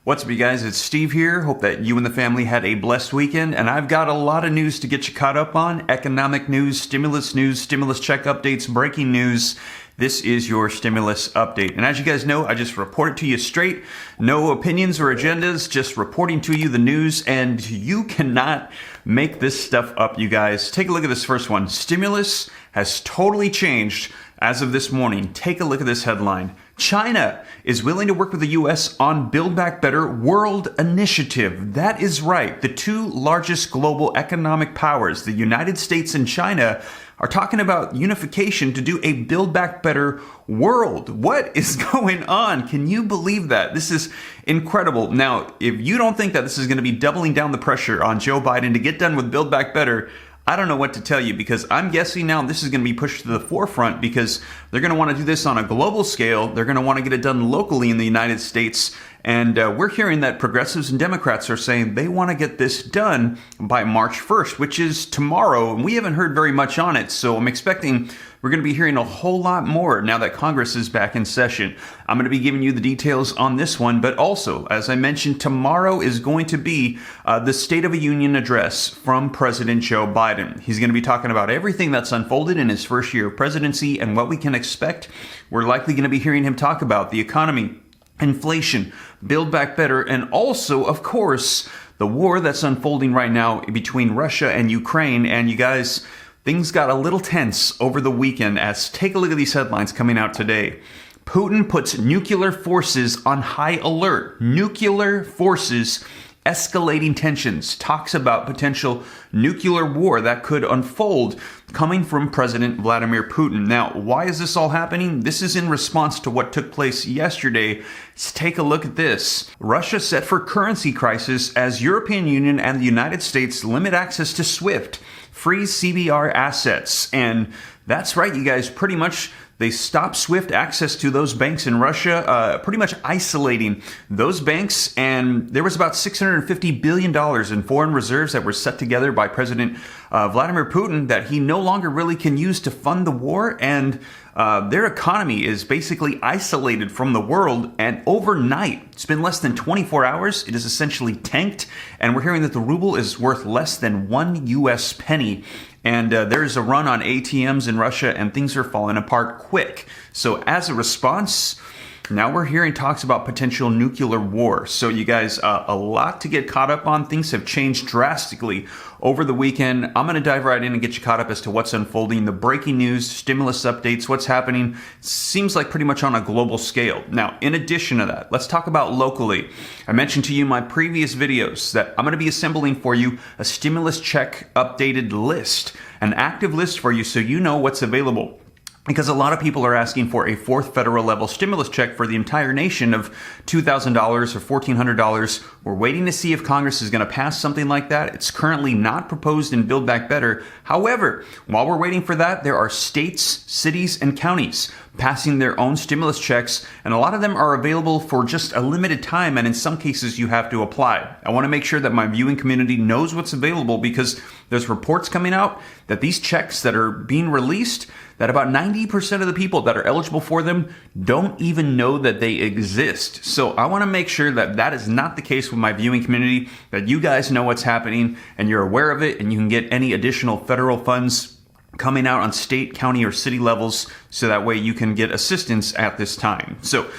What's up, you guys? It's Steve here. Hope that you and the family had a blessed weekend, and I've got a lot of news to get you caught up on. Economic news, stimulus check updates, breaking news. This is your stimulus update. And as you guys know, I just report it to you straight. No opinions or agendas, just reporting to you the news, and you cannot make this stuff up, you guys. Take a look at this first one. Stimulus has totally changed as of this morning. Take a look at this headline. China is willing to work with the U.S. on Build Back Better World Initiative. That is right. The two largest global economic powers, the United States and China, are talking about unification to do a Build Back Better world. What is going on? Can you believe that? This is incredible. Now, if you don't think that this is going to be doubling down the pressure on Joe Biden to get done with Build Back Better, I don't know what to tell you, because I'm guessing now this is going to be pushed to the forefront because they're going to want to do this on a global scale. They're going to want to get it done locally in the United States. And we're hearing that progressives and Democrats are saying they want to get this done by March 1st, which is tomorrow. And we haven't heard very much on it. So I'm expecting we're going to be hearing a whole lot more now that Congress is back in session. I'm going to be giving you the details on this one. But also, as I mentioned, tomorrow is going to be the State of the Union address from President Joe Biden. He's going to be talking about everything that's unfolded in his first year of presidency and what we can expect. We're likely going to be hearing him talk about the economy, inflation, Build Back Better, and also, of course, the war that's unfolding right now between Russia and Ukraine. And you guys, things got a little tense over the weekend as take a look at these headlines coming out today. Putin puts nuclear forces on high alert. Nuclear forces escalating tensions. Talks about potential nuclear war that could unfold coming from President Vladimir Putin. Now, why is this all happening? This is in response to what took place yesterday. Let's take a look at this. Russia set for currency crisis as European Union and the United States limit access to SWIFT, freeze CBR assets. And that's right, you guys, pretty much they stopped SWIFT access to those banks in Russia, pretty much isolating those banks. And there was about $650 billion in foreign reserves that were set together by President Vladimir Putin that he no longer really can use to fund the war. And their economy is basically isolated from the world. And overnight, it's been less than 24 hours. It is essentially tanked. And we're hearing that the ruble is worth less than 1 US penny. And there's a run on ATMs in Russia, and things are falling apart quick. So as a response, now we're hearing talks about potential nuclear war. So you guys, a lot to get caught up on. Things have changed drastically over the weekend. I'm going to dive right in and get you caught up as to what's unfolding, the breaking news, stimulus updates, what's happening. Seems like pretty much on a global scale. Now, in addition to that, let's talk about locally. I mentioned to you in my previous videos that I'm going to be assembling for you a stimulus check updated list, an active list for you so you know what's available. Because a lot of people are asking for a fourth federal level stimulus check for the entire nation of $2,000 or $1,400. We're waiting to see if Congress is going to pass something like that. It's currently not proposed in Build Back Better. However, while we're waiting for that, there are states, cities, and counties passing their own stimulus checks, and a lot of them are available for just a limited time, and in some cases you have to apply. I want to make sure that my viewing community knows what's available because there's reports coming out that these checks that are being released, that about 90% of the people that are eligible for them don't even know that they exist. So I want to make sure that that is not the case with my viewing community, that you guys know what's happening and you're aware of it, and you can get any additional federal funds coming out on state, county, or city levels, so that way you can get assistance at this time. So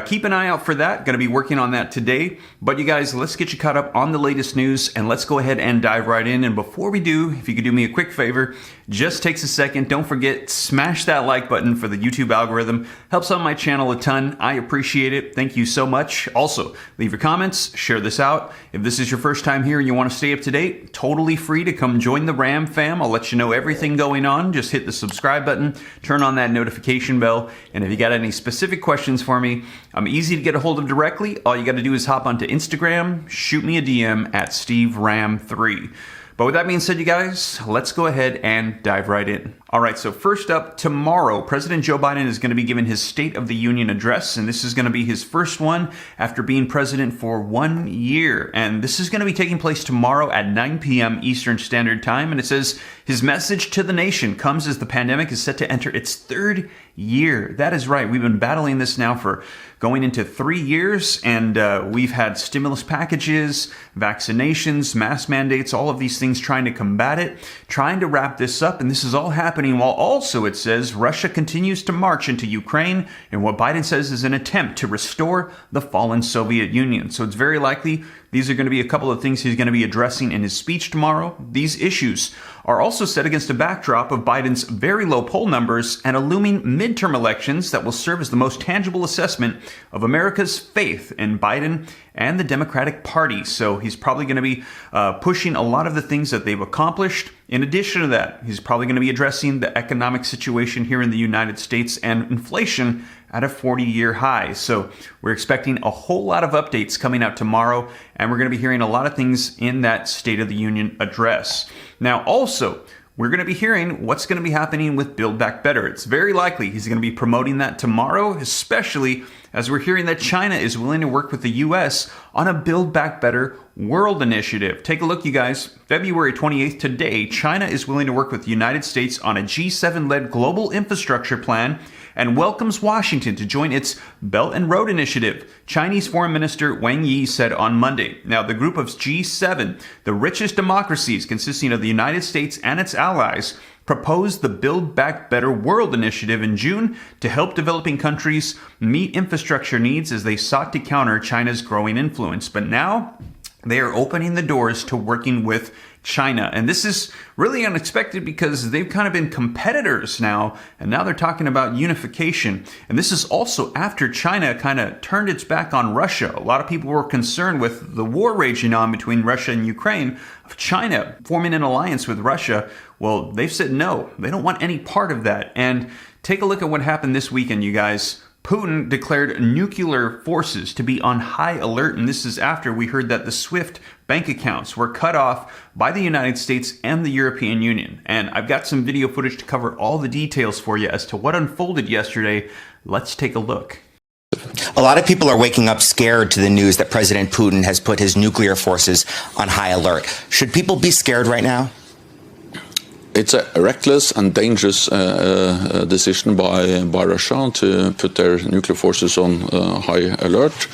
keep an eye out for that. Going to be working on that today. But you guys, let's get you caught up on the latest news, and let's go ahead and dive right in. And before we do, if you could do me a quick favor, just takes a second. Don't forget, smash that like button for the YouTube algorithm. Helps out my channel a ton. I appreciate it. Thank you so much. Also, leave your comments, share this out. If this is your first time here and you want to stay up to date, totally free to come join the Ram fam. I'll let you know everything going on. Just hit the subscribe button, turn on that notification bell. And if you got any specific questions for me, I'm easy to get a hold of directly. All you got to do is hop onto Instagram, shoot me a DM at SteveRam3. But with that being said, you guys, let's go ahead and dive right in. All right, so first up, tomorrow, President Joe Biden is going to be giving his State of the Union address, and this is going to be his first one after being president for 1 year. And this is going to be taking place tomorrow at 9 p.m. Eastern Standard Time, and it says his message to the nation comes as the pandemic is set to enter its third year. That is right. We've been battling this now for going into 3 years, and we've had stimulus packages, vaccinations, mask mandates, all of these things trying to combat it, trying to wrap this up, and this is all happening while also, it says, Russia continues to march into Ukraine in what Biden says is an attempt to restore the fallen Soviet Union. So it's very likely these are going to be a couple of things he's going to be addressing in his speech tomorrow. These issues are also set against a backdrop of Biden's very low poll numbers and a looming midterm elections that will serve as the most tangible assessment of America's faith in Biden and the Democratic Party. So he's probably going to be pushing a lot of the things that they've accomplished. In addition to that, he's probably going to be addressing the economic situation here in the United States and inflation at a 40-year high. So we're expecting a whole lot of updates coming out tomorrow, and we're going to be hearing a lot of things in that State of the Union address. Now, also, we're going to be hearing what's going to be happening with Build Back Better. It's very likely he's going to be promoting that tomorrow, especially as we're hearing that China is willing to work with the U.S. on a Build Back Better World Initiative. Take a look, you guys. February 28th today, China is willing to work with the United States on a G7-led global infrastructure plan and welcomes Washington to join its Belt and Road Initiative, Chinese Foreign Minister Wang Yi said on Monday. Now, the group of G7, the richest democracies consisting of the United States and its allies, proposed the Build Back Better World Initiative in June to help developing countries meet infrastructure needs as they sought to counter China's growing influence. But now they are opening the doors to working with China. And this is really unexpected because they've kind of been competitors now, and now they're talking about unification. And this is also after China kind of turned its back on Russia. A lot of people were concerned with the war raging on between Russia and Ukraine, of China forming an alliance with Russia. Well, they've said no, they don't want any part of that. And take a look at what happened this weekend, you guys. Putin declared nuclear forces to be on high alert, and this is after we heard that the SWIFT bank accounts were cut off by the United States and the European Union. And I've got some video footage to cover all the details for you as to what unfolded yesterday. Let's take a look. A lot of people are waking up scared to the news that President Putin has put his nuclear forces on high alert. Should people be scared right now? It's a reckless and dangerous decision by Russia to put their nuclear forces on high alert.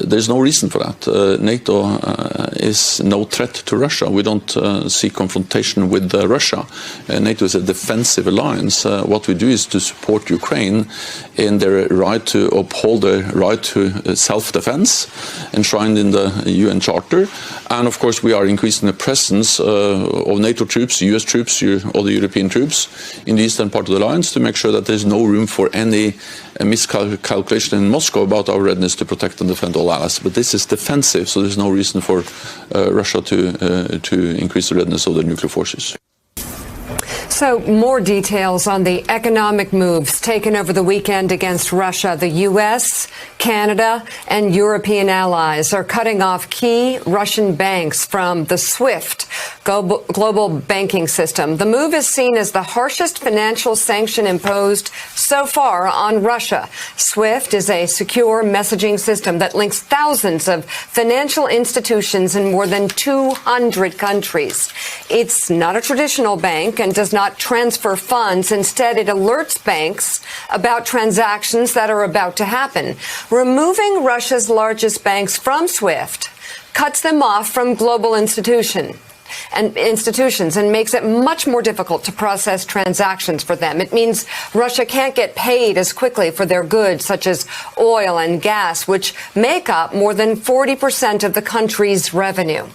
There's no reason for that. NATO is no threat to Russia. We don't see confrontation with Russia. NATO is a defensive alliance. What we do is to support Ukraine in their right to uphold their right to self-defense enshrined in the UN Charter. And of course, we are increasing the presence of NATO troops, US troops, other European troops in the eastern part of the alliance to make sure that there's no room for any miscalculation in Moscow about our readiness to protect and defend all allies. But this is defensive, so there's no reason for Russia to increase the readiness of their nuclear forces. So more details on the economic moves taken over the weekend against Russia. The U.S., Canada, and European allies are cutting off key Russian banks from the SWIFT global banking system. The move is seen as the harshest financial sanction imposed so far on Russia. SWIFT is a secure messaging system that links thousands of financial institutions in more than 200 countries. It's not a traditional bank and does not transfer funds. Instead, it alerts banks about transactions that are about to happen. Removing Russia's largest banks from SWIFT cuts them off from global institutions and makes it much more difficult to process transactions for them. It means Russia can't get paid as quickly for their goods, such as oil and gas, which make up more than 40% of the country's revenue.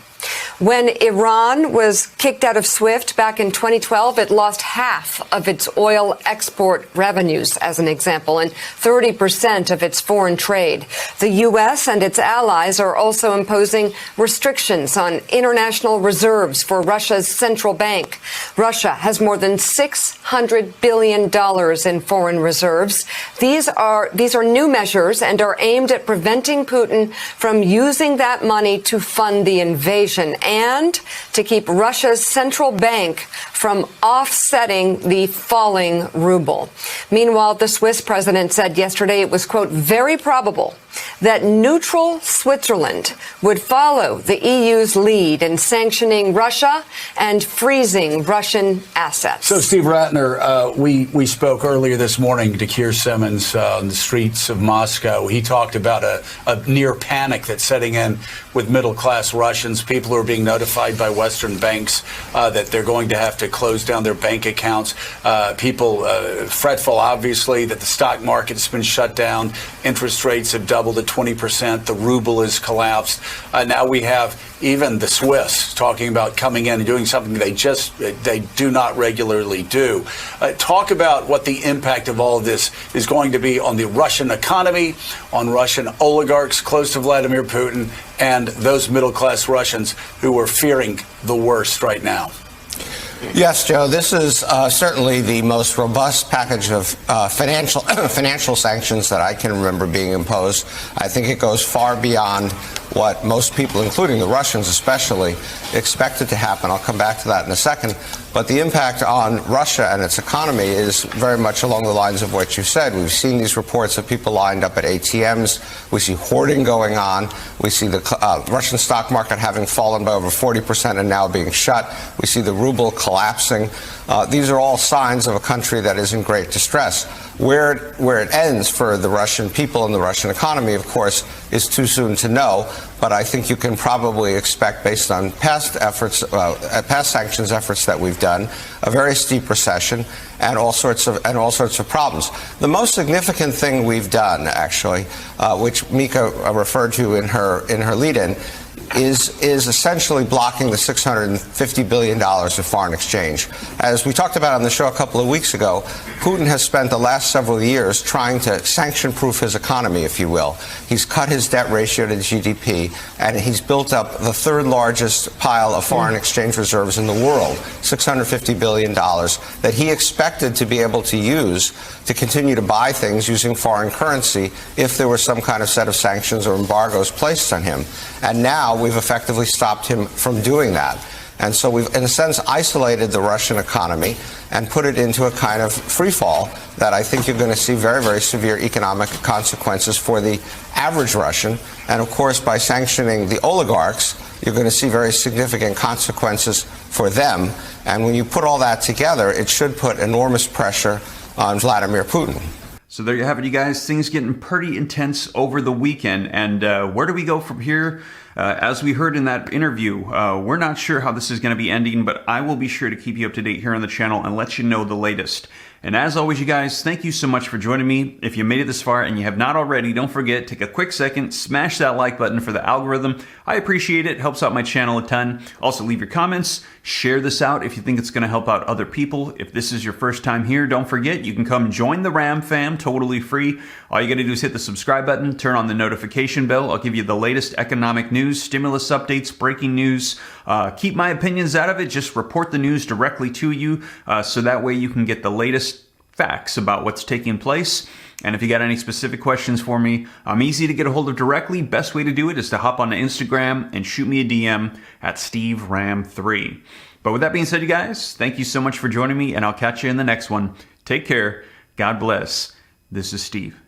When Iran was kicked out of SWIFT back in 2012, it lost half of its oil export revenues, as an example, and 30% of its foreign trade. The U.S. and its allies are also imposing restrictions on international reserves for Russia's central bank. Russia has more than $600 billion in foreign reserves. These are new measures and are aimed at preventing Putin from using that money to fund the invasion. and to keep Russia's central bank from offsetting the falling ruble. Meanwhile, the Swiss president said yesterday it was, quote, very probable that neutral Switzerland would follow the EU's lead in sanctioning Russia and freezing Russian assets. So, Steve Ratner, we spoke earlier this morning to Keir Simmons on the streets of Moscow. He talked about a near panic that's setting in with middle-class Russians. People who are being notified by Western banks that they're going to have to close down their bank accounts. People fretful, obviously, that the stock market's been shut down. Interest rates have doubled to 20%. The ruble has collapsed. Now we have even the Swiss talking about coming in and doing something they do not regularly do. Talk about what the impact of all of this is going to be on the Russian economy, on Russian oligarchs close to Vladimir Putin, and those middle-class Russians who are fearing the worst right now. Yes, Joe, this is certainly the most robust package of financial sanctions that I can remember being imposed. I think it goes far beyond what most people, including the Russians especially, expected to happen. I'll come back to that in a second. But the impact on Russia and its economy is very much along the lines of what you said. We've seen these reports of people lined up at ATMs. We see hoarding going on. We see the Russian stock market having fallen by over 40% and now being shut. We see the ruble collapsing. These are all signs of a country that is in great distress. Where it ends for the Russian people and the Russian economy, of course, is too soon to know. But I think you can probably expect, based on past sanctions efforts that we've done, a very steep recession and all sorts of problems. The most significant thing we've done, actually, which Mika referred to in her lead-in, is essentially blocking the $650 billion of foreign exchange. As we talked about on the show a couple of weeks ago, Putin has spent the last several years trying to sanction-proof his economy, if you will. He's cut his debt ratio to GDP, and he's built up the third largest pile of foreign exchange reserves in the world, $650 billion, that he expected to be able to use to continue to buy things using foreign currency if there was some kind of set of sanctions or embargoes placed on him. And now we've effectively stopped him from doing that. And so we've, in a sense, isolated the Russian economy and put it into a kind of free fall that I think you're going to see very, very severe economic consequences for the average Russian. And, of course, by sanctioning the oligarchs, you're going to see very significant consequences for them. And when you put all that together, it should put enormous pressure on Vladimir Putin. So there you have it, you guys. Things getting pretty intense over the weekend. And where do we go from here? As we heard in that interview, we're not sure how this is going to be ending, but I will be sure to keep you up to date here on the channel and let you know the latest. And as always, you guys, thank you so much for joining me. If you made it this far and you have not already, don't forget, take a quick second, smash that like button for the algorithm. I appreciate it. Helps out my channel a ton. Also, leave your comments. Share this out if you think it's going to help out other people. If this is your first time here, don't forget, you can come join the Ram fam, totally free. All you got to do is hit the subscribe button, turn on the notification bell. I'll give you the latest economic news, stimulus updates, breaking news. Keep my opinions out of it. Just report the news directly to you so that way you can get the latest facts about what's taking place. And if you got any specific questions for me, I'm easy to get a hold of directly. Best way to do it is to hop onto Instagram and shoot me a DM at SteveRam3. But with that being said, you guys, thank you so much for joining me, and I'll catch you in the next one. Take care. God bless. This is Steve.